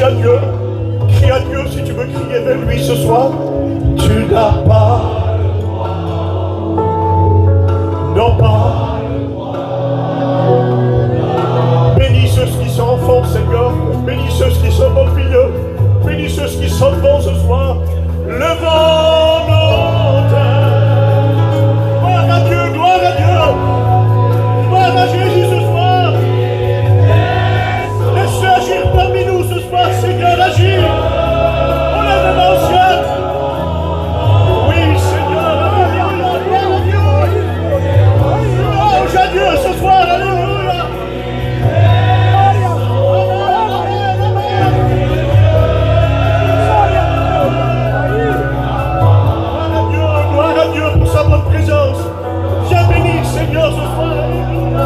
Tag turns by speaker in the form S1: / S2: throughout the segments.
S1: à Dieu. Crie à Dieu si tu veux crier vers lui ce soir. Tu n'as pas le droit. Non pas le droit. Bénis ceux qui sont enfants, Seigneur. Bénis ceux qui sont dans le milieu. Bénis ceux qui sont devant ce soir. Levons nos têtes. Gloire à Dieu, gloire à Dieu. Gloire à Jésus ce soir. Laisse-le agir parmi nous ce soir, Seigneur, agis. On lève la main au ciel. Oui, Seigneur, alléluia, gloire à Dieu. Louange à Dieu ce soir, alléluia. Gloire à Dieu pour sa bonne présence. Viens bénir, Seigneur, ce soir, alléluia.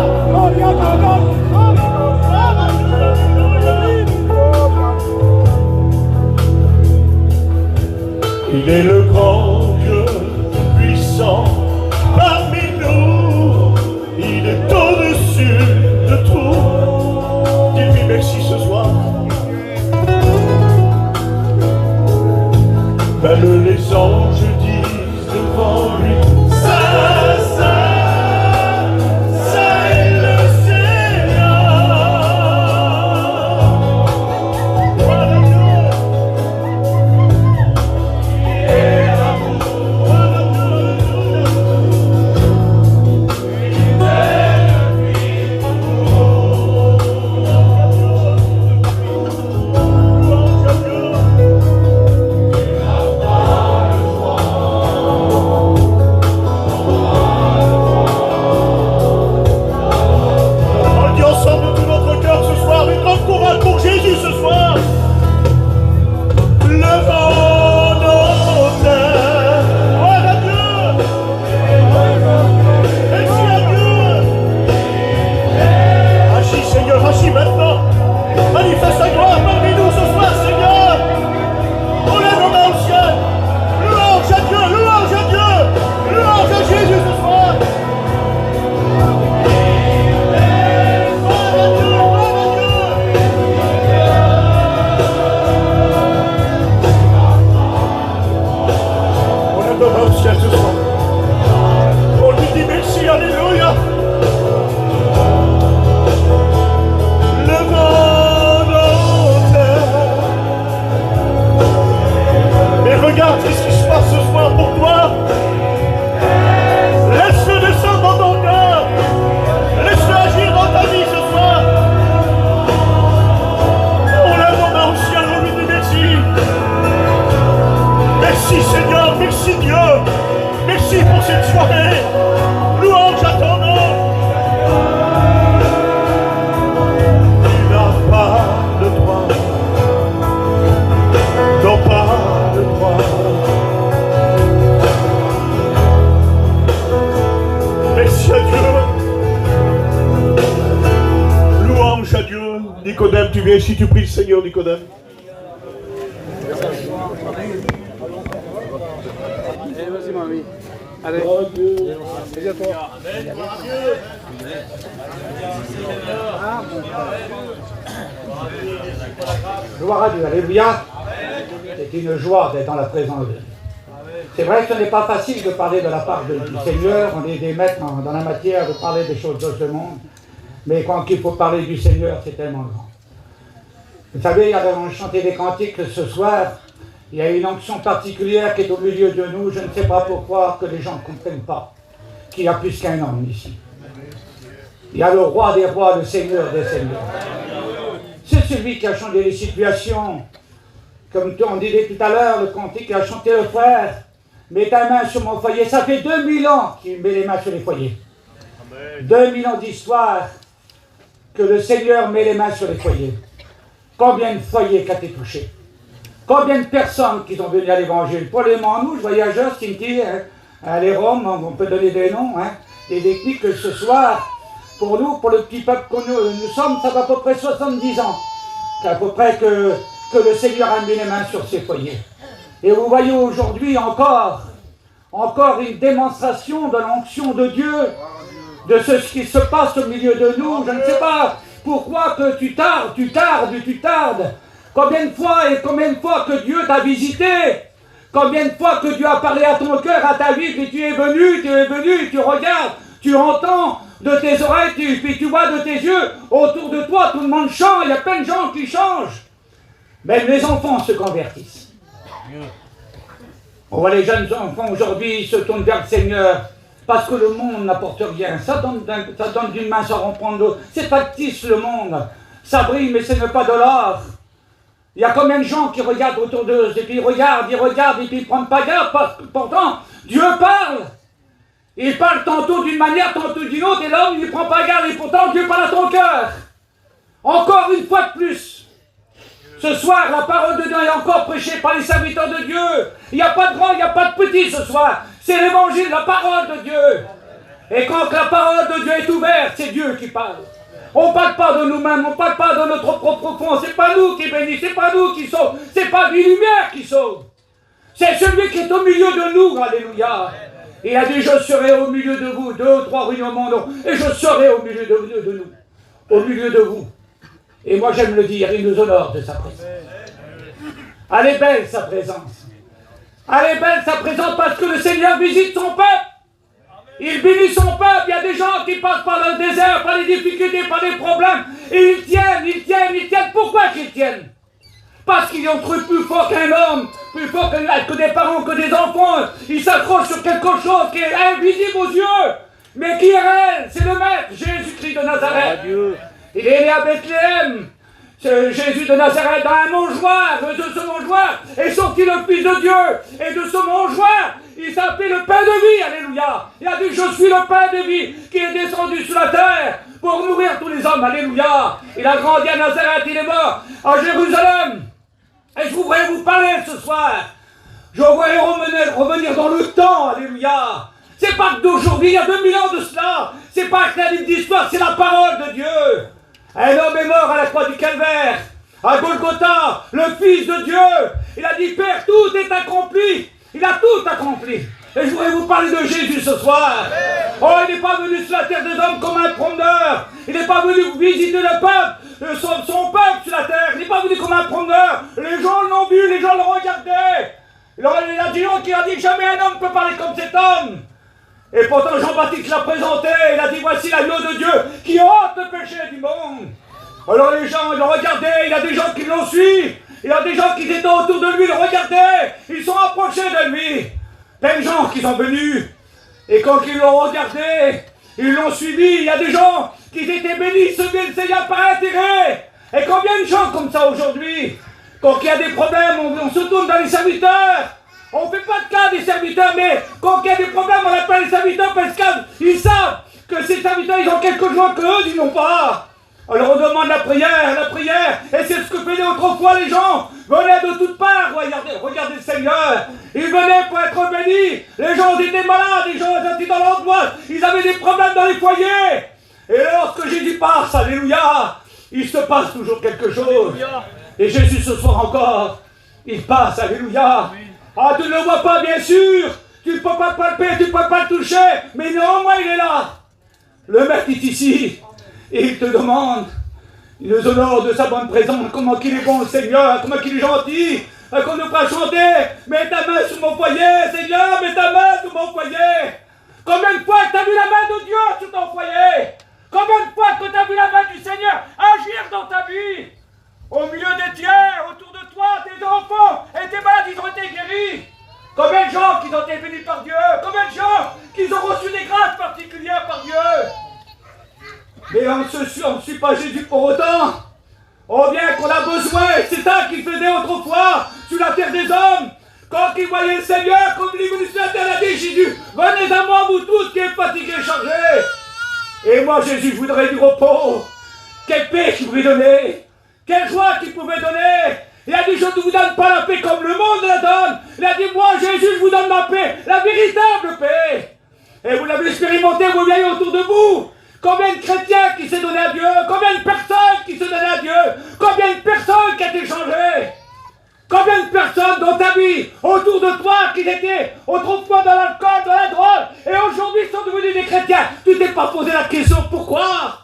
S1: Il est le grand Dieu puissant parmi nous. Il est au-dessus de tout. Dis-lui merci ce soir. Même les anges disent devant lui. On lui dit merci, alléluia. Levons nos têtes. Mais regarde ce qui se passe ce soir pour toi. Laisse-le descendre dans ton cœur. Laisse-le agir dans ta vie ce soir. On lève nos mains au ciel, on lui dit merci. Merci Seigneur, merci Dieu. Merci pour cette soirée. Louange à ton nom. Tu n'as pas le droit. Non pas le droit. Merci à Dieu. Louange à Dieu. Nicodème, tu viens ici, tu pries le Seigneur, Nicodème.
S2: Vas-y, mamie. Allez. Vas-y à toi.
S3: Gloire à Dieu, alléluia. C'est une joie d'être dans la présence de Dieu. C'est vrai que ce n'est pas facile de parler de la part du Seigneur. On est des maîtres dans la matière de parler des choses de ce monde. Mais quand il faut parler du Seigneur, c'est tellement grand. Vous savez, on chantait des cantiques ce soir. Il y a une onction particulière qui est au milieu de nous. Je ne sais pas pourquoi que les gens ne comprennent pas qu'il y a plus qu'un homme ici. Il y a le roi des rois, le Seigneur des seigneurs. C'est celui qui a changé les situations. Comme on disait tout à l'heure, le cantique qui a chanté le frère. Mets ta main sur mon foyer. Ça fait 2000 ans qu'il met les mains sur les foyers. 2000 ans d'histoire que le Seigneur met les mains sur les foyers. Combien de foyers qu'a été touché? Combien de personnes qui sont venues à l'évangile? Pour les manouches, voyageurs, Cynthia, les Roms, on peut donner des noms, des techniques que ce soir, pour nous, pour le petit peuple que nous sommes, ça va à peu près 70 ans. C'est à peu près que le Seigneur a mis les mains sur ces foyers. Et vous voyez aujourd'hui encore une démonstration de l'onction de Dieu, de ce qui se passe au milieu de nous. Je ne sais pas pourquoi que tu tardes. Combien de fois que Dieu t'a visité? Combien de fois que Dieu a parlé à ton cœur, à ta vie, puis tu es venu, tu regardes, tu entends de tes oreilles, puis tu vois de tes yeux, autour de toi, tout le monde change, il y a plein de gens qui changent. Même les enfants se convertissent. On voit les jeunes enfants aujourd'hui se tournent vers le Seigneur, parce que le monde n'apporte rien. Ça donne d'une main, ça reprend de l'autre. C'est factice le monde. Ça brille, mais ce n'est pas de l'or. Il y a combien de gens qui regardent autour d'eux, et puis ils regardent, et puis ils ne prennent pas garde. Pourtant, Dieu parle. Il parle tantôt d'une manière, tantôt d'une autre, et l'homme, il ne prend pas garde, et pourtant Dieu parle à ton cœur. Encore une fois de plus. Ce soir, la parole de Dieu est encore prêchée par les serviteurs de Dieu. Il n'y a pas de grand, il n'y a pas de petit ce soir. C'est l'évangile, la parole de Dieu. Et quand la parole de Dieu est ouverte, c'est Dieu qui parle. On ne parle pas de nous-mêmes, on ne parle pas de notre propre fond. C'est pas nous qui bénissent, c'est pas nous qui sauvons, c'est pas les lumières qui sauvent. C'est celui qui est au milieu de nous, alléluia. Il a dit, je serai au milieu de vous, 2 ou 3 réunions mondes, et je serai au milieu de nous, au milieu de vous. Et moi j'aime le dire, il nous honore de sa présence. Elle est belle sa présence. Elle est belle sa présence parce que le Seigneur visite son peuple. Il bénit son peuple. Il y a des gens qui passent par le désert, par les difficultés, par les problèmes. Et ils tiennent. Pourquoi qu'ils tiennent? Parce qu'ils ont trouvé plus fort qu'un homme, plus fort que des parents, que des enfants. Ils s'accrochent sur quelque chose qui est invisible aux yeux, mais qui est réel. C'est le Maître, Jésus-Christ de Nazareth. Il est né à Bethléem. Jésus de Nazareth, dans un mangeoire, de ce mangeoire est sorti le Fils de Dieu. Et de ce mangeoire, il s'appelait le pain de vie, alléluia. Il a dit, je suis le pain de vie qui est descendu sur la terre pour nourrir tous les hommes, alléluia. Il a grandi à Nazareth, il est mort à Jérusalem. Et je voudrais vous parler ce soir. Je voudrais revenir dans le temps, alléluia. C'est pas que d'aujourd'hui, il y a 2000 ans de cela. C'est pas que la livre d'histoire, c'est la parole de Dieu. Un homme est mort à la croix du Calvaire, à Golgotha, le Fils de Dieu. Il a dit, Père, tout est accompli. Il a tout accompli. Et je voudrais vous parler de Jésus ce soir. Oh, il n'est pas venu sur la terre des hommes comme un promeneur. Il n'est pas venu visiter le peuple, son peuple sur la terre. Il n'est pas venu comme un promeneur. Les gens l'ont vu, les gens le regardaient. Il a dit, jamais un homme ne peut parler comme cet homme. Et pourtant Jean-Baptiste l'a présenté, il a dit, voici l'agneau de Dieu qui ôte le péché du monde. Alors les gens le regardaient, il y a des gens qui l'ont suivi, il y a des gens qui étaient autour de lui, le regardaient, ils sont approchés de lui. Plein de gens qui sont venus, et quand ils l'ont regardé, ils l'ont suivi, il y a des gens qui étaient bénis, servir le Seigneur par intérêt. Et combien de gens comme ça aujourd'hui, quand il y a des problèmes, on se tourne dans les serviteurs. On ne fait pas de cas des serviteurs, mais quand il y a des problèmes, on appelle les serviteurs parce qu'ils savent que ces serviteurs, ils ont quelque chose qu'eux, ils n'ont pas. Alors on demande la prière, et c'est ce que faisaient autrefois les gens. Venaient de toutes parts, regardez le Seigneur. Ils venaient pour être bénis. Les gens étaient malades, les gens étaient dans l'angoisse, ils avaient des problèmes dans les foyers. Et lorsque Jésus passe, alléluia, il se passe toujours quelque chose. Et Jésus ce soir encore, il passe, alléluia. Ah, tu ne le vois pas, bien sûr. Tu ne peux pas le palper, tu ne peux pas le toucher. Mais néanmoins, il est là. Le Maître est ici. Et il te demande, il nous honore de sa bonne présence. Comment qu'il est bon, le Seigneur. Comment qu'il est gentil. Qu'on ne fera chanter. Mets ta main sur mon foyer, Seigneur. Mets ta main sur mon foyer. Combien de fois tu as vu la main de Dieu sur ton foyer? Combien de fois tu as vu la main du Seigneur agir dans ta vie? Au milieu des tiers, autour de toi, tes enfants et tes malades, ils ont été guéris. Combien de gens qui ont été bénis par Dieu? Combien de gens qui ont reçu des grâces particulières par Dieu? Mais on ne suit pas Jésus pour autant. On vient qu'on a besoin. C'est ça qu'il faisait autrefois sur la terre des hommes. Quand il voyait le Seigneur, comme il est venu sur la terre, il a dit, Jésus, venez à moi, vous tous qui êtes fatigués et chargés. Et moi, Jésus, je voudrais du repos. Quelle paix qu'il pouvait donner. Quelle joie qu'il pouvait donner. Il a dit, je ne vous donne pas la paix comme le monde la donne. Il a dit, moi, Jésus, je vous donne ma paix, la véritable paix. Et vous l'avez expérimenté, vous voyez autour de vous. Combien de chrétiens qui s'est donné à Dieu? Combien de personnes qui se donnaient à Dieu? Combien de personnes qui ont été changées? Combien de personnes dans ta vie, autour de toi, qui étaient autrefois dans l'alcool, dans la drogue, et aujourd'hui sont devenus des chrétiens? Tu t'es pas posé la question, pourquoi?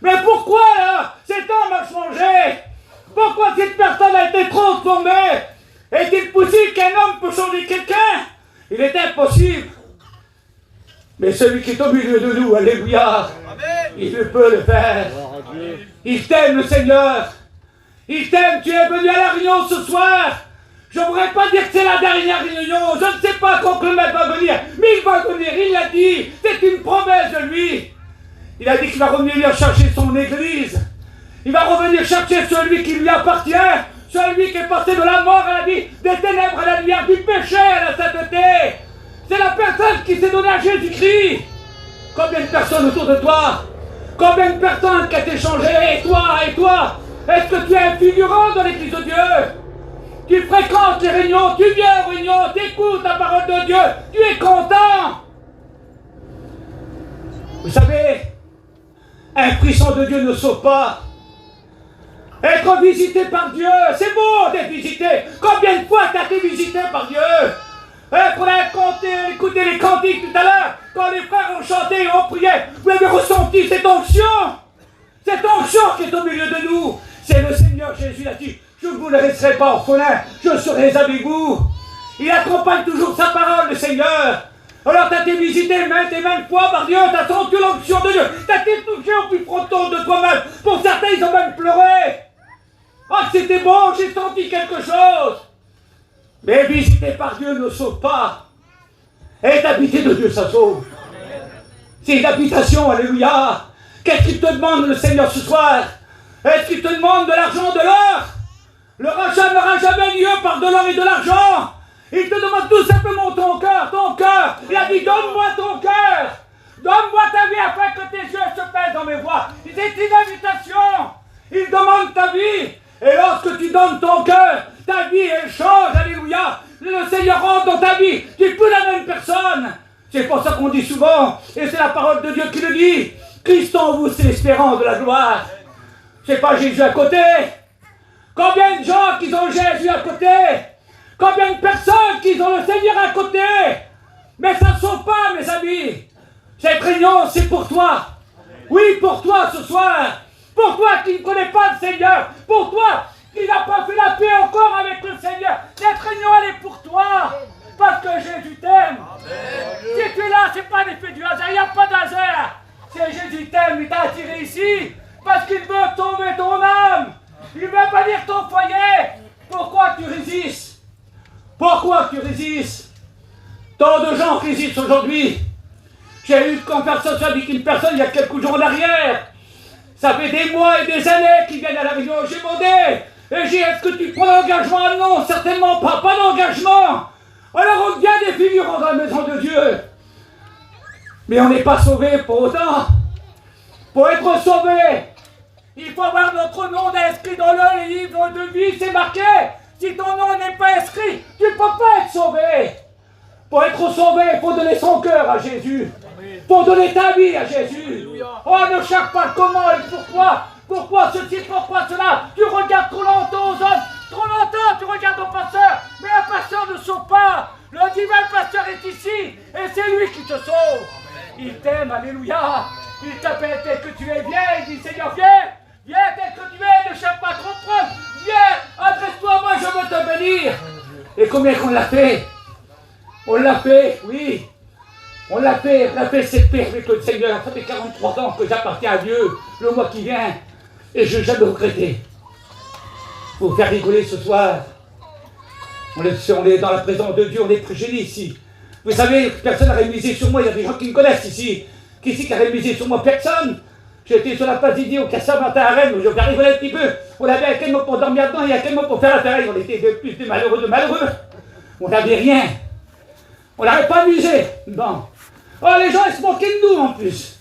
S3: Mais pourquoi là, cet homme a changé? Pourquoi cette personne a été transformée? Est-il possible qu'un homme peut changer quelqu'un? Il est impossible. Mais celui qui est au milieu de nous, alléluia, il peut le faire. Il t'aime, le Seigneur. Il t'aime. Tu es venu à la réunion ce soir. Je ne voudrais pas dire que c'est la dernière réunion. Je ne sais pas quand le maître va venir. Mais il va venir, il l'a dit. C'est une promesse de lui. Il a dit qu'il va revenir chercher son église. Il va revenir chercher celui qui lui appartient. Celui qui est passé de la mort à la vie, des ténèbres à la lumière, du péché à la sainteté. C'est la personne qui s'est donnée à Jésus-Christ. Combien de personnes autour de toi? Combien de personnes qui ont été changées? Et toi? Est-ce que tu es un figurant dans l'église de Dieu? Tu fréquentes les réunions, tu viens aux réunions, tu écoutes la parole de Dieu, tu es content. Vous savez, un puissant de Dieu ne sauve pas. Être visité par Dieu, c'est beau d'être visité. Combien de fois tu as été visité par Dieu? Qu'on a écouté les cantiques tout à l'heure, quand les frères ont chanté et ont prié, vous avez ressenti cette onction qui est au milieu de nous. C'est le Seigneur Jésus a dit, je ne vous laisserai pas orphelin, je serai avec vous. Il accompagne toujours sa parole, le Seigneur. Alors tu as été visité maintes et maintes fois par Dieu, tu as senti l'onction de Dieu, tu as été touché au plus profond de toi-même. Pour certains, ils ont même pleuré. Ah, c'était bon, j'ai senti quelque chose. Mais visiter par Dieu ne sauve pas. Être habité de Dieu, ça sauve. C'est une habitation, alléluia. Qu'est-ce qu'il te demande, le Seigneur, ce soir? Est-ce qu'il te demande de l'argent, de l'or? Le rachat n'aura jamais lieu par de l'or et de l'argent. Il te demande tout simplement ton cœur, ton cœur. Il a dit, donne-moi ton cœur. Donne-moi ta vie afin que tes yeux se pèsent dans mes voies. C'est une invitation. Il demande ta vie. Et lorsque tu donnes ton cœur, ta vie, elle change, alléluia. Le Seigneur rentre dans ta vie. Tu n'es plus la même personne. C'est pour ça qu'on dit souvent, et c'est la parole de Dieu qui le dit, Christ en vous, c'est l'espérance de la gloire. C'est pas Jésus à côté. Combien de gens qui ont Jésus à côté? Combien de personnes qui ont le Seigneur à côté? Mais ça ne sauve pas, mes amis. Cette réunion, c'est pour toi. Oui, pour toi ce soir. Pour toi qui ne connais pas le Seigneur. Pour toi qui n'a pas fait la paix encore avec le Seigneur. Cette réunion, elle est pour toi. Parce que Jésus t'aime. Si tu es là, ce n'est pas l'effet du hasard. Il n'y a pas de hasard. C'est Jésus t'aime. Il t'a attiré ici. Parce qu'il veut sauver ton âme. Il veut bénir ton foyer. Pourquoi tu résistes? Pourquoi tu résistes? Tant de gens résistent aujourd'hui. J'ai eu une conversation avec une personne il y a quelques jours en arrière. Ça fait des mois et des années qu'ils viennent à la réunion. J'ai demandé. Et j'ai dit, est-ce que tu prends l'engagement? Non, certainement pas. Pas d'engagement. Alors on devient des figurants dans la maison de Dieu. Mais on n'est pas sauvé pour autant. Pour être sauvé, il faut avoir notre nom inscrit dans le livre de vie, c'est marqué. Si ton nom n'est pas inscrit, tu ne peux pas être sauvé. Pour être sauvé, il faut donner son cœur à Jésus. Il faut donner ta vie à Jésus. Oh, ne cherche pas comment et pourquoi. Pourquoi ceci, pourquoi cela. Tu regardes trop longtemps aux hommes. Trop longtemps, tu regardes au pasteur. Mais un pasteur ne sauve pas. Le divin pasteur est ici. Et c'est lui qui te sauve. Il t'aime, alléluia. Il t'appelle tel que tu es. Viens, il dit, Seigneur, viens. Viens tel que tu es, ne cherche pas trop de preuves. Viens, adresse-toi à moi, je veux te bénir. Et combien qu'on l'a fait? On l'a fait, oui. On l'a fait cette paix avec le Seigneur. Ça fait 43 ans que j'appartiens à Dieu, le mois qui vient. Et je n'ai jamais regretté. Pour vous faire rigoler ce soir. On est dans la présence de Dieu, on est très gênés ici. Vous savez, personne n'a misé sur moi, il y a des gens qui me connaissent ici. Qui c'est qui a misé sur moi? Personne. J'étais sur la place d'idée au Cassav à Rennes, où je vais rigoler un petit peu. On avait à quel moment pour dormir dedans et à quel moment pour faire la taille. On était de plus de malheureux. On n'avait rien. On n'avait pas misé. Bon. Oh, les gens, ils se moquaient de nous en plus.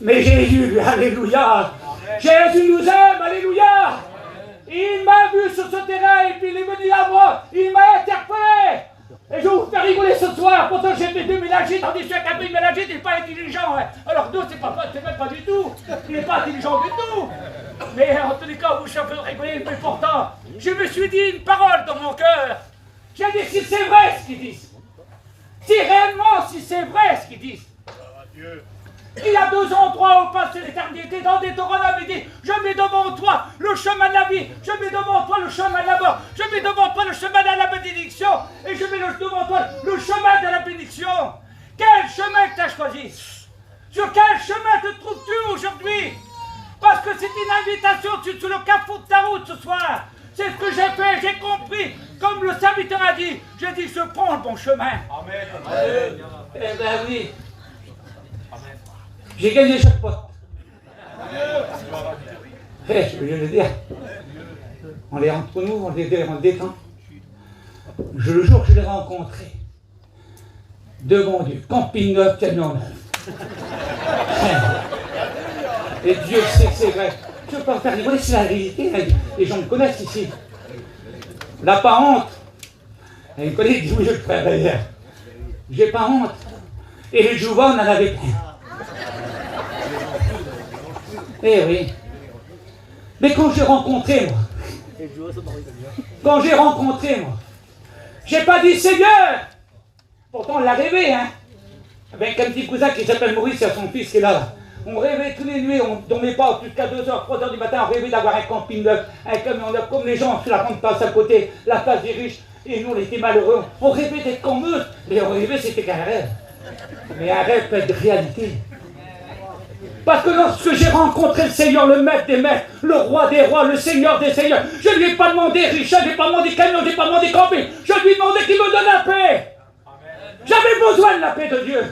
S3: Mais Jésus, alléluia. Jésus nous aime, alléluia. Il m'a vu sur ce terrain et puis il est venu à moi. Il m'a interpellé. Et je vais vous faire rigoler ce soir. Pourtant, j'ai fait 2 mélangites, tandis que Capri mélangite, il n'est pas intelligent. Hein. Alors, nous, c'est même pas du tout. Il n'est pas intelligent du tout. Mais en tous les cas, vous faites rigoler, mais pourtant, je me suis dit une parole dans mon cœur. J'ai dit, si c'est vrai ce qu'ils disent. Si réellement, si c'est vrai ce qu'ils disent.
S4: Il y a 2 endroits où passer l'éternité. Dans Deutéronome, il dit, je mets devant toi le chemin de la vie, je mets devant toi le chemin de la mort, je mets devant toi le chemin de la bénédiction, et je mets devant toi le chemin de la bénédiction. Quel chemin que tu as choisi? Sur quel chemin te trouves-tu aujourd'hui? Parce que c'est une invitation sur le carrefour de ta route ce soir. C'est ce que j'ai fait, j'ai compris. Comme le serviteur a dit, j'ai dit, je prends le bon chemin.
S3: Amen. Eh ben oui. J'ai gagné chaque fois. Eh, je veux le dire. On est entre nous, on détend. Le jour que je l'ai rencontré, devant Dieu, camping neuf, camion neuf. Et Dieu sait que c'est vrai. Je ne veux pas faire rigoler, c'est la réalité. Les gens me connaissent ici. La pas honte. Elle me connaît, il dit oui, je le ferai d'ailleurs. J'ai pas honte. Et les Jouva, on en avait plein. Eh oui. Mais quand j'ai rencontré, moi, j'ai pas dit Seigneur. Pourtant, on l'a rêvé, hein. Avec un petit cousin qui s'appelle Maurice, il y a son fils qui est là. On rêvait tous les nuits, on ne dormait pas jusqu'à 2h, 3h du matin, on rêvait d'avoir un camping neuf, un camion neuf, comme les gens sur la grande place à côté, la place des riches, et nous on était malheureux. On rêvait d'être comme eux, mais on rêvait c'était qu'un rêve. Mais un rêve peut être réalité. Parce que lorsque j'ai rencontré le Seigneur, le Maître des Maîtres, le Roi des Rois, le Seigneur des Seigneurs, je ne lui ai pas demandé richesse, je ne lui ai pas demandé camion, je ne lui ai pas demandé camping, je lui ai demandé qu'il me donne la paix. J'avais besoin de la paix de Dieu.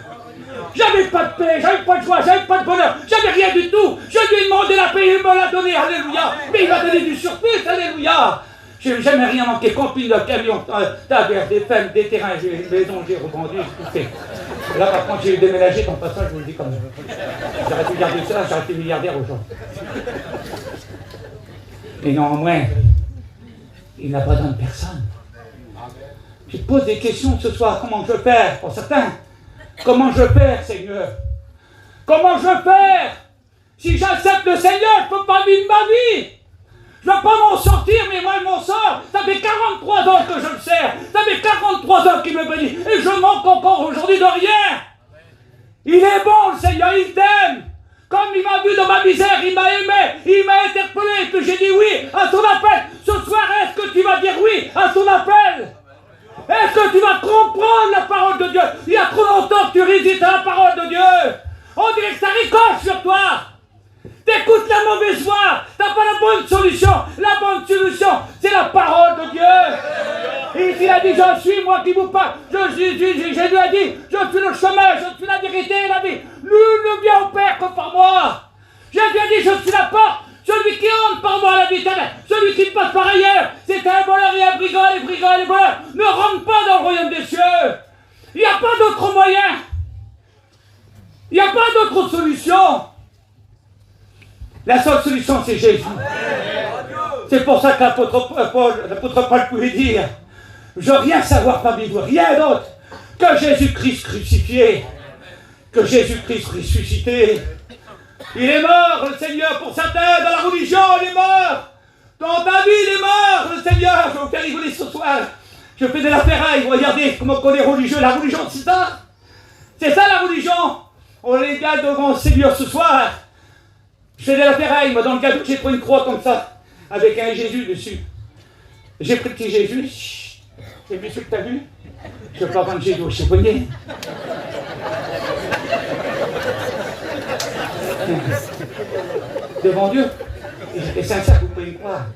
S3: J'avais pas de paix, j'avais pas de joie, j'avais pas de bonheur, j'avais rien du tout. Je lui ai demandé la paix, il me l'a donné, alléluia. Mais il m'a donné du surplus, alléluia. Je n'ai jamais rien manqué, camping, de camion, taverne, des femmes, des terrains, j'ai une maison, j'ai revendu, j'ai tout fait. Là par contre j'ai déménagé, en passant je vous le dis comme ça. J'aurais pu garder ça, j'aurais été milliardaire aujourd'hui. Mais néanmoins, il n'a pas besoin de personne. Je te pose des questions ce soir, comment je vais faire pour certains? Comment je vais faire, Seigneur? Comment je vais faire? Si j'accepte le Seigneur, je ne peux pas vivre ma vie. Je ne vais pas m'en sortir, mais moi je m'en sors. Ça fait 43 ans que je le sers. Ça fait 43 ans qu'il me bénit. Et je manque encore aujourd'hui de rien. Il est bon, le Seigneur, il t'aime. Comme il m'a vu dans ma misère, il m'a aimé, il m'a interpellé, que j'ai dit oui à son appel. Ce soir, est-ce que tu vas dire oui à son appel? Est-ce que tu vas comprendre la parole de Dieu? Il y a trop longtemps que tu résides à la parole de Dieu. On dirait que ça ricoche sur toi. T'écoutes la mauvaise voix. T'as pas la bonne solution. La bonne solution, c'est la parole de Dieu. Et il a dit, je suis moi qui vous parle. Jésus a dit, je suis le chemin, je suis la vérité et la vie. Nul ne vient au Père que par moi. Jésus a dit, je suis la porte. Celui qui entre par moi à la vie éternelle, celui qui passe par ailleurs, c'est un voleur et un brigand, les brigands et les voleurs ne rentrent pas dans le royaume des cieux. Il n'y a pas d'autre moyen. Il n'y a pas d'autre solution. La seule solution, c'est Jésus. C'est pour ça que l'apôtre Paul pouvait dire, je veux rien savoir parmi vous, rien d'autre que Jésus-Christ crucifié, que Jésus-Christ ressuscité. Il est mort, le Seigneur, pour certains, dans la religion, il est mort. Dans ta vie, il est mort, le Seigneur. Je vais vous faire rigoler ce soir. Je fais de la ferraille, regardez comment on est religieux. La religion, c'est ça. C'est ça la religion. On est là devant le Seigneur ce soir. Je fais de la ferraille, moi, dans le gâteau, j'ai pris une croix comme ça, avec un Jésus dessus. J'ai pris le petit Jésus. C'est vu ce que tu as vu? Je ne peux pas vendre Jésus au chiffonnier. Devant Dieu, et j'étais sincère, vous pouvez me croire.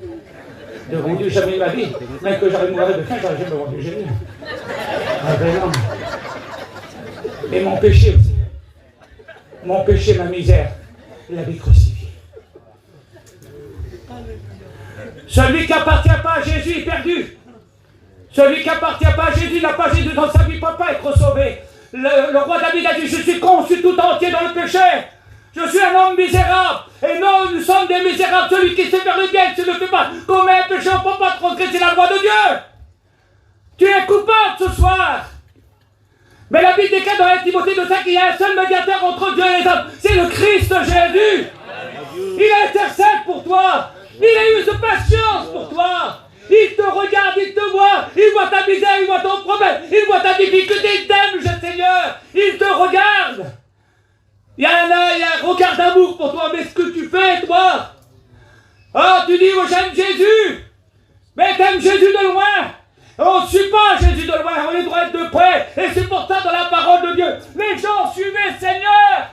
S3: Devant Dieu, jamais de ma vie, même que j'aurais mouru de faim, j'aurais jamais vendu Jésus. Ah ben non. Et mon péché aussi, mon péché, ma misère, il l'avait crucifié. Celui qui n'appartient pas à Jésus est perdu. Celui qui n'appartient pas à Jésus n'a pas Jésus dans sa vie, ne peut pas être sauvé. Le roi David a dit, je suis conçu tout entier dans le péché. Je suis un homme misérable. Et non, nous sommes des misérables. Celui qui sait faire le bien, s'il ne le fait pas, commet un péché, on ne peut pas transgresser la loi de Dieu. Tu es coupable ce soir. Mais la Bible déclare dans 1 Timothée 2:5 qu'il y a un seul médiateur entre Dieu et les hommes. C'est le Christ Jésus. Il intercède pour toi. Il a eu de patience pour toi. Il te regarde, il te voit. Il voit ta misère, il voit ton problème. Il voit ta difficulté. Il t'aime, le Seigneur. Il te regarde.
S4: Il y a un regard d'amour pour toi, mais ce que tu fais, toi, ah, tu dis, moi j'aime Jésus, mais t'aimes Jésus de loin. On ne suit pas Jésus de loin, on est droit de près. Et c'est pour ça, dans la parole de Dieu, les gens suivaient le Seigneur.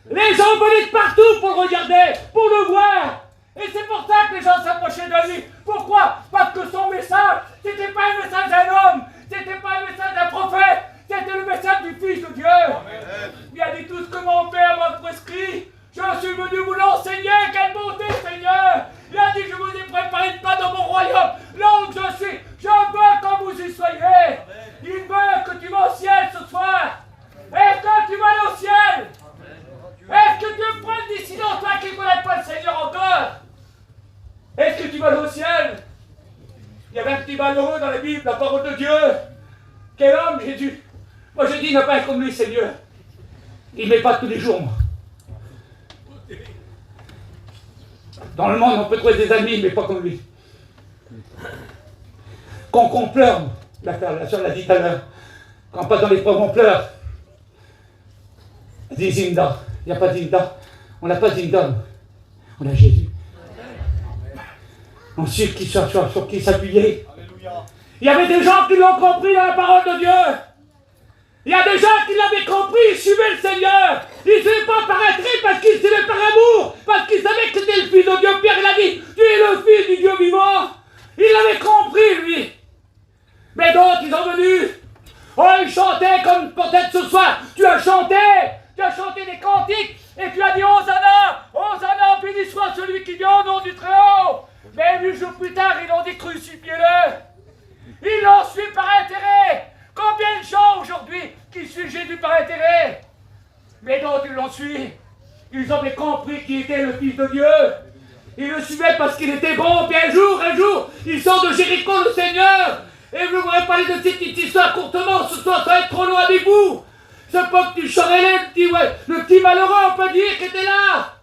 S4: Les gens venaient de partout pour le regarder, pour le voir. Et c'est pour ça que les gens s'approchaient de lui. Pourquoi? Parce que son message, c'était pas un message d'un homme, c'était pas un message d'un prophète, c'était le message du Fils de Dieu. Amen. Il a dit tout ce que mon Père m'a prescrit. Je suis venu vous l'enseigner. Quelle bonté, Seigneur. Il a dit, je vous ai préparé une place dans mon royaume. Là où je suis, je veux que vous y soyez. Amen. Il veut que tu vas au ciel ce soir. Est-ce que tu vas aller au ciel? Est-ce que Dieu prend une décision, toi qui ne connais pas le Seigneur encore? Est-ce que tu vas aller au ciel? Il y avait un petit malheureux dans la Bible, la parole de Dieu. Quel homme, Jésus? Moi je dis, il n'a pas un comme lui, Seigneur. Il ne met pas tous les jours, moi. Dans le monde, on peut trouver des amis, mais pas comme lui. Quand on pleure, la soeur l'a dit tout à l'heure, quand on passe dans l'épreuve, on pleure. Dis Zinda. Il n'y a pas Zinda. On n'a pas Zinda. On a Jésus. On sait sur qui s'appuyer. Il y avait des gens qui l'ont compris dans la parole de Dieu. Il y a des gens qui l'avaient compris, ils suivaient le Seigneur. Ils ne suivaient pas par intérêt parce qu'ils suivaient par amour, parce qu'ils savaient que c'était le Fils de Dieu. Pierre, il a dit, tu es le Fils du Dieu vivant. Il l'avait compris, lui. Mais d'autres, ils sont venus. Oh, ils chantaient comme peut-être ce soir. Tu as chanté des cantiques, et tu as dit, Hosanna, Hosanna, béni soit celui qui vient au nom du Très-Haut. Mais 8 jours plus tard, ils ont dit, crucifiez-le. Ils l'ont suivi par intérêt. Combien de gens aujourd'hui qui suivent Jésus par intérêt? Mais d'autres, ils l'ont suivi. Ils avaient compris qu'il était le Fils de Dieu. Ils le suivaient parce qu'il était bon. Puis un jour, ils sortent de Jéricho, le Seigneur. Et je voudrais parler de cette petite histoire courtement. Ce soir, ça va être trop loin avec vous. Ce pauvre petit Chorélé, le petit malheureux, on peut dire, qui était là.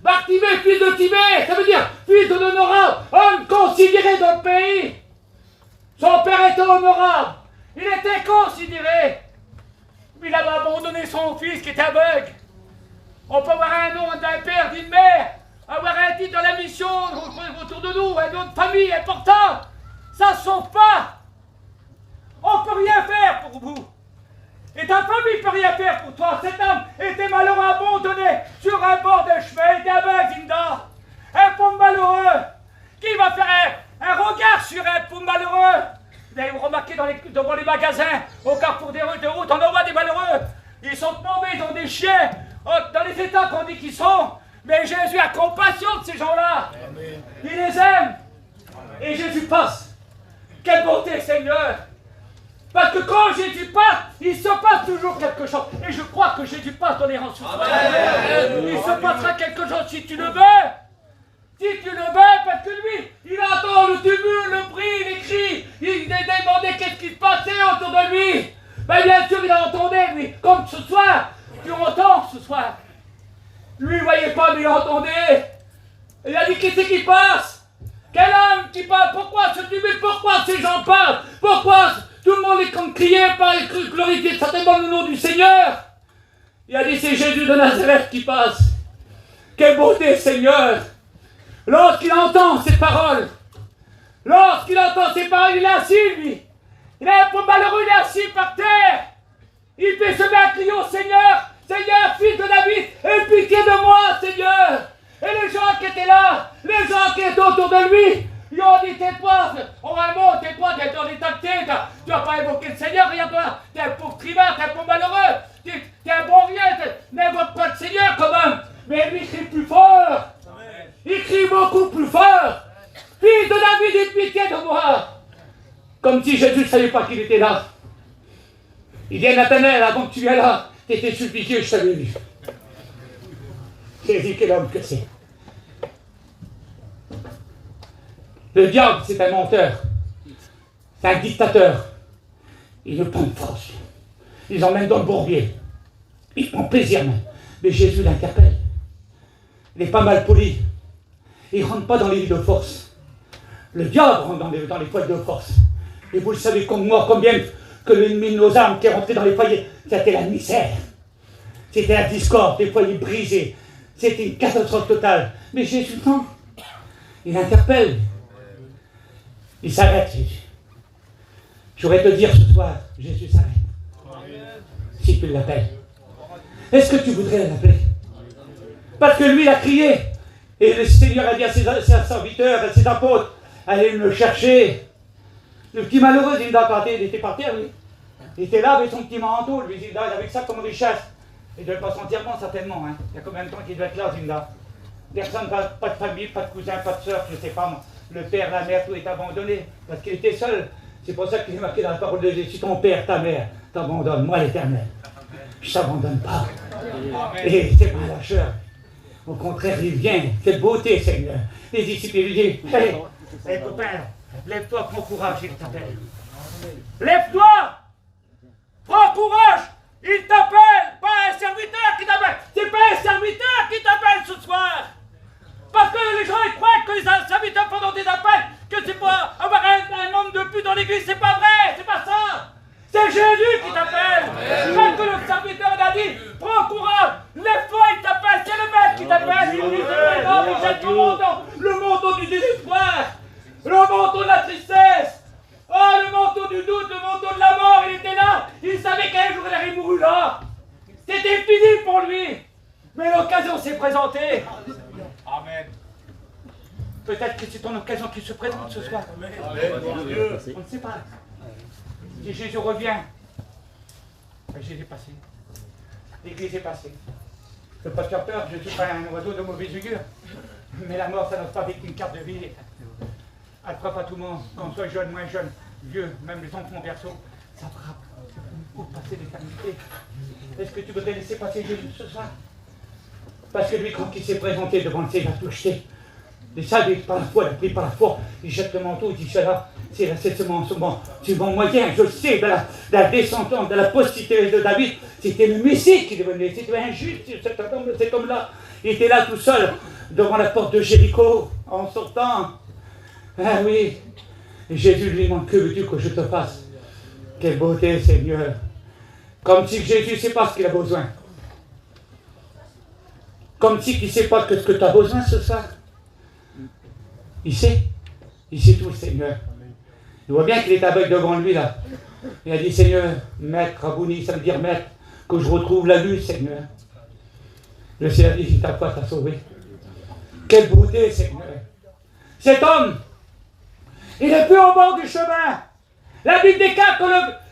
S4: Bartimée, fils de Timée, ça veut dire fils de l'honorable, homme considéré dans le pays. Son père était honorable. Il était considéré. Mais il avait abandonné son fils qui était aveugle. On peut avoir un nom d'un père, d'une mère, avoir un titre dans la mission autour de nous, un nom de famille important. Ça ne sauve pas. On ne peut rien faire pour vous. Et ta famille ne peut rien faire pour toi. Cet homme était malheureux, abandonné sur un bord de chemin. Il était aveugle, Zinda. Un pauvre malheureux. Qui va faire un regard sur un pauvre malheureux? Vous avez remarqué devant les magasins, au carrefour des routes, on en voit des malheureux. Ils sont mauvais, ils ont des chiens. Dans les états qu'on dit qu'ils sont. Mais Jésus a compassion de ces gens-là. Il les aime. Et Jésus passe. Quelle bonté, Seigneur. Parce que quand Jésus passe, il se passe toujours quelque chose. Et je crois que Jésus passe dans les rangs ce soir. Il se passera quelque chose si tu le veux. Si tu le veux, parce que lui, il entend le tumulte, le bruit, les cris. Il demandait qu'est-ce qui se passait autour de lui. Ben bien sûr, il a entendu, lui. Comme ce soir. Tu entends ce soir. Lui, il ne voyait pas, mais il entendait. Il a dit, qu'est-ce qui passe? Quel homme qui parle? Pourquoi ce tumulte? Pourquoi ces gens parlent? Pourquoi tout le monde est comme crié par les cris, glorifier certainement le nom du Seigneur? Il a dit, c'est Jésus de Nazareth qui passe. Quelle beauté, Seigneur! Lorsqu'il entend ces paroles, il est assis, lui. Il est un peu malheureux, il est assis par terre. Il fait se mettre à crier au Seigneur, Seigneur, fils de David, aie pitié de moi, Seigneur. Et les gens qui étaient là, les gens qui étaient autour de lui, ils ont dit, tais-toi, en un mot, tais-toi, t'es dans les tactés, tu n'as pas évoqué le Seigneur, regarde-toi, t'es un pauvre tribun, t'es un pauvre malheureux, t'es un bon rien, n'invoque pas le Seigneur quand même. Mais lui, il crie plus fort. Il crie beaucoup plus fort. Fils de David, aie pitié de moi. Comme si Jésus ne savait pas qu'il était là. Il dit à Nathanaël, avant que tu viennes là, tu étais suppliqué, je t'avais vu. Jésus, quel homme que c'est. Le diable, c'est un menteur. C'est un dictateur. Il le prend de force. Il l'emmène dans le bourbier. Il prend plaisir même. Mais Jésus l'interpelle. Il est pas mal poli. Il ne rentre pas dans les lits de force. Le diable rentre dans les foyers de force. Et vous le savez comme moi, combien que l'ennemi de nos âmes qui est rentré dans les foyers, c'était la misère.
S3: C'était la discorde, des foyers brisés. C'était une catastrophe totale. Mais Jésus, non. Il interpelle. Il s'arrête, Jésus. Je voudrais te dire ce soir, Jésus s'arrête. Si tu l'appelles. Est-ce que tu voudrais l'appeler? Parce que lui, il a crié. Et le Seigneur a dit à ses serviteurs, à ses apôtres, allez me chercher. Le petit malheureux, il était par terre, lui. Il était là avec son petit manteau, lui, il avec ça comme richesse. Il ne devait pas sentir bon, certainement. Hein. Il y a combien de temps qu'il doit être là, Zinda? Personne, pas de famille, pas de cousin, pas de soeur, je ne sais pas moi. Le père, la mère, tout est abandonné. Parce qu'il était seul. C'est pour ça qu'il est marqué dans la parole de Jésus. Si ton père, ta mère t'abandonne, moi l'Éternel, je ne t'abandonne pas. Et c'est pas un lâcheur. Au contraire, il vient. Quelle beauté, Seigneur. Les disciples lui disent, hey, copain, lève-toi, prends courage, il t'appelle.
S4: Lève-toi! Prends courage! Il t'appelle! Pas un serviteur qui t'appelle! C'est pas un serviteur qui t'appelle ce soir! Parce que les gens ils croient que les serviteurs font des appels, que c'est pour avoir un nombre de plus dans l'église, c'est pas vrai! C'est pas ça! C'est Jésus qui t'appelle! Quand que le serviteur a dit, prends courage! Lève-toi, il t'appelle! C'est le maître qui t'appelle! Il dit, c'est présent, il jette le manteau du désespoir! Le manteau de la tristesse! Oh, le manteau du doute, le manteau de la mort, il était là. Il savait qu'un jour il aurait mouru là. C'était fini pour lui. Mais l'occasion s'est présentée.
S1: Amen.
S4: Peut-être que c'est ton occasion qui se présente ce soir.
S1: Amen.
S4: On ne sait pas. Si Jésus revient, Jésus est passé. L'église est passée. Le pasteur peur, je ne suis pas un oiseau de mauvaise augure. Mais la mort, ça n'ose pas avec une carte de visite. Elle frappe à tout le monde, qu'on soit jeune, moins jeune, vieux, même les enfants berceau, ça frappe pour passer l'éternité. Est-ce que tu voudrais laisser passer Jésus ce soir? Parce que lui, quand il s'est présenté devant le Seigneur, il a tout jeté. Et ça, par la foi, il a pris par la foi, il jette le manteau, il dit cela, c'est ce bon moyen, je sais, de la descendance, de la postérité de David, c'était le Messie qui devenait, c'était un juif, cet homme-là. Il était là tout seul, devant la porte de Jéricho, en sortant. Ah oui, et Jésus lui demande, que veux-tu que je te fasse? Quelle beauté, Seigneur. Comme si Jésus ne sait pas ce qu'il a besoin. Comme si il ne sait pas ce que tu as besoin ce soir. Il sait tout, Seigneur. Il voit bien qu'il est aveugle devant lui, là. Il a dit, Seigneur, maître, Rabouni, ça veut dire maître, que je retrouve la vue, Seigneur. Le Seigneur dit, ta foi t'a sauvé. Quelle beauté, Seigneur. Cet homme, il est plus au bord du chemin. La Bible déclare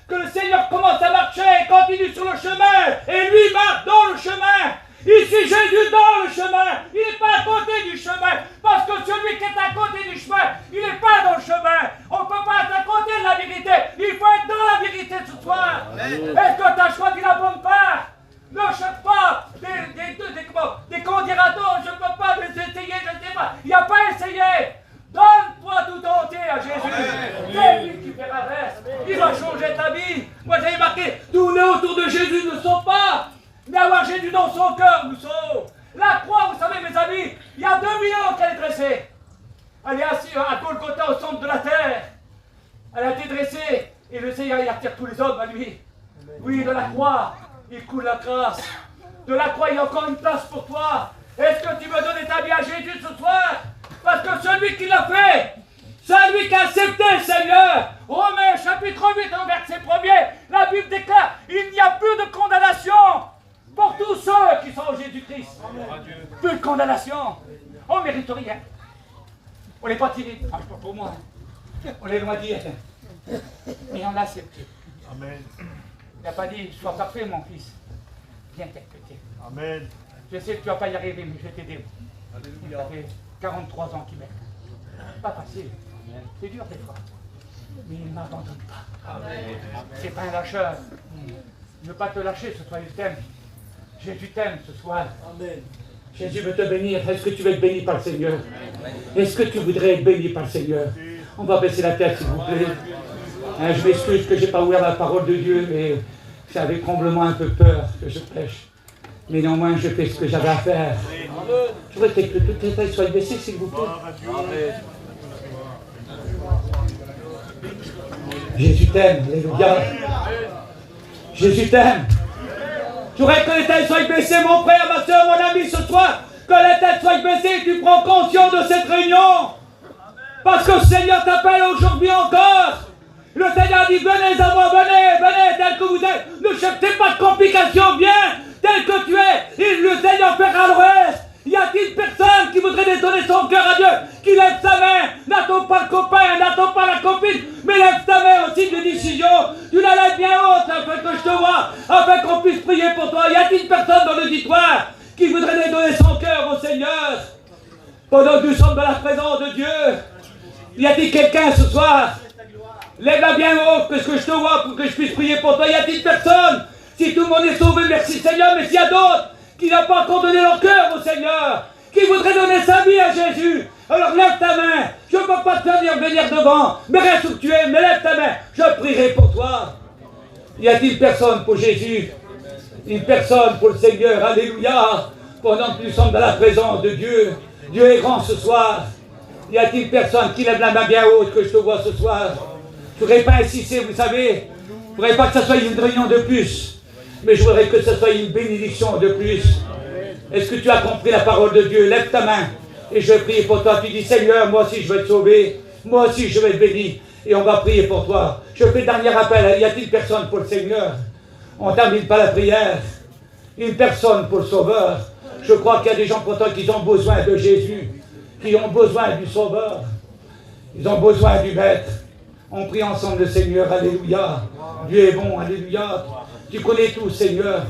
S4: que le Seigneur commence à marcher et continue sur le chemin. Et lui marche dans le chemin. Il suit Jésus dans le chemin. Il n'est pas à côté du chemin. Parce que celui qui est à côté du chemin, il n'est pas dans le chemin. On ne peut pas être à côté de la vérité. Il faut être dans la vérité ce soir. Est-ce que tu as choisi la bonne part? Ne cherche pas des condirateurs. Je ne peux pas les essayer, je ne sais pas. Il n'y a pas à essayer. Donne-toi tout entier à Jésus. C'est lui qui fait la reste. Il va changer ta vie. Moi j'avais marqué, tourner autour de Jésus ne sauve pas. Mais avoir Jésus dans son cœur nous sauve. La croix, vous savez mes amis, il y a 2000 ans qu'elle est dressée. Elle est assise à Golgotha au centre de la terre. Elle a été dressée. Et le Seigneur il attire tous les hommes à lui. Oui, de la croix, il coule la grâce. De la croix, il y a encore une place pour toi. Est-ce que tu veux donner ta vie à Jésus ce soir? Parce que celui qui l'a fait, celui qui a accepté le Seigneur, Romains chapitre 8, verset 1er, la Bible déclare, il n'y a plus de condamnation pour tous ceux qui sont en Jésus-Christ. Plus de condamnation. On ne mérite rien. On n'est pas tiré, pas pour moi. On est loin d'y être. Mais on l'a accepté.
S1: Amen.
S4: Il n'a pas dit, sois parfait mon fils. Viens t'inquiéter.
S1: Amen.
S4: Je sais que tu ne vas pas y arriver, mais je vais t'aider. Il a fait 43 ans qu'il m'aide. Pas facile. C'est dur des fois. Mais il ne m'abandonne pas. C'est pas un lâcheur. Il ne veut pas te lâcher ce soir, il t'aime. Jésus t'aime ce soir.
S1: Amen.
S3: Jésus veut te bénir. Est-ce que tu veux être béni par le Seigneur? Est-ce que tu voudrais être béni par le Seigneur? On va baisser la tête, s'il vous plaît. Je m'excuse que je n'ai pas ouvert la parole de Dieu, mais c'est avec tremblement un peu peur que je prêche. Mais néanmoins, je fais ce que j'avais à faire. Je voudrais que toutes les têtes soient baissées, s'il vous plaît. Jésus t'aime, alléluia. Jésus t'aime.
S4: Je voudrais que les têtes soient baissées, mon frère, ma soeur, mon ami, ce soir. Que les têtes soient baissées et tu prends conscience de cette réunion. Parce que le Seigneur t'appelle aujourd'hui encore. Le Seigneur dit, venez à moi, venez, tel que vous êtes. Ne cherchez pas de complications, viens, tel que tu es. Et le Seigneur fera le reste. Y a-t-il personne qui voudrait donner son cœur à Dieu, qui lève sa main? N'attends pas le copain, n'attends pas la copine, mais lève ta main au signe de décision. Tu la lèves bien haute afin que je te vois, afin qu'on puisse prier pour toi. Y a-t-il personne dans l'auditoire qui voudrait donner son cœur au Seigneur pendant que nous sommes dans la présence de Dieu? Y a-t-il quelqu'un ce soir? Lève-la bien haut, que je te vois pour que je puisse prier pour toi. Y a-t-il personne? Si tout le monde est sauvé, merci Seigneur, mais s'il y a d'autres qui n'ont pas encore donné leur cœur au Seigneur, qui voudraient donner sa vie à Jésus, alors lève ta main. Je ne peux pas te faire venir devant, mais reste où tu es, mais lève ta main. Je prierai pour toi. Y a-t-il personne pour Jésus? Une personne pour le Seigneur, alléluia, pendant que nous sommes dans la présence de Dieu. Dieu est grand ce soir. Y a-t-il personne qui lève la main bien haute que je te vois ce soir? Je ne voudrais pas insister, vous savez, je ne voudrais pas que ce soit une réunion de plus, mais je voudrais que ce soit une bénédiction de plus. Est-ce que tu as compris la parole de Dieu? Lève ta main et je vais prier pour toi. Tu dis, Seigneur, moi aussi je vais être sauvé, moi aussi je vais être béni, et on va prier pour toi. Je fais le dernier appel. Y a-t-il personne pour le Seigneur? On ne termine pas la prière. Une personne pour le Sauveur. Je crois qu'il y a des gens pour toi qui ont besoin de Jésus, qui ont besoin du Sauveur. Ils ont besoin du Maître. On prie ensemble le Seigneur, alléluia. Dieu est bon, alléluia. Tu connais tout, Seigneur.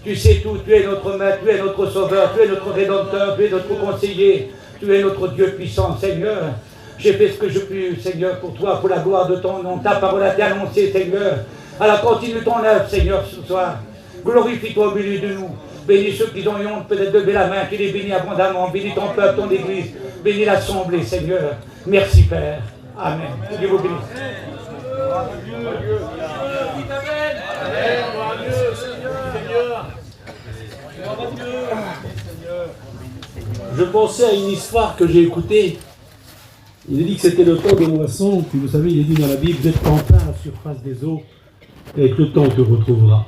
S4: Tu sais tout, tu es notre Maître, tu es notre Sauveur, tu es notre Rédempteur, tu es notre conseiller, tu es notre Dieu puissant, Seigneur. J'ai fait ce que je puis, Seigneur, pour toi, pour la gloire de ton nom. Ta parole a été annoncée, Seigneur. Alors continue ton œuvre, Seigneur, ce soir. Glorifie-toi au milieu de nous. Bénis ceux qui ont eu honte, peut-être de lever la main, tu les bénis abondamment. Bénis ton peuple, ton église. Bénis l'assemblée, Seigneur. Merci, Père. Amen. Dieu vous bénisse.
S5: Je pensais à une histoire que j'ai écoutée. Il est dit que c'était le temps des moissons. Puis vous savez, il est dit dans la Bible, vous êtes en plein à la surface des eaux, et que le temps te retrouvera.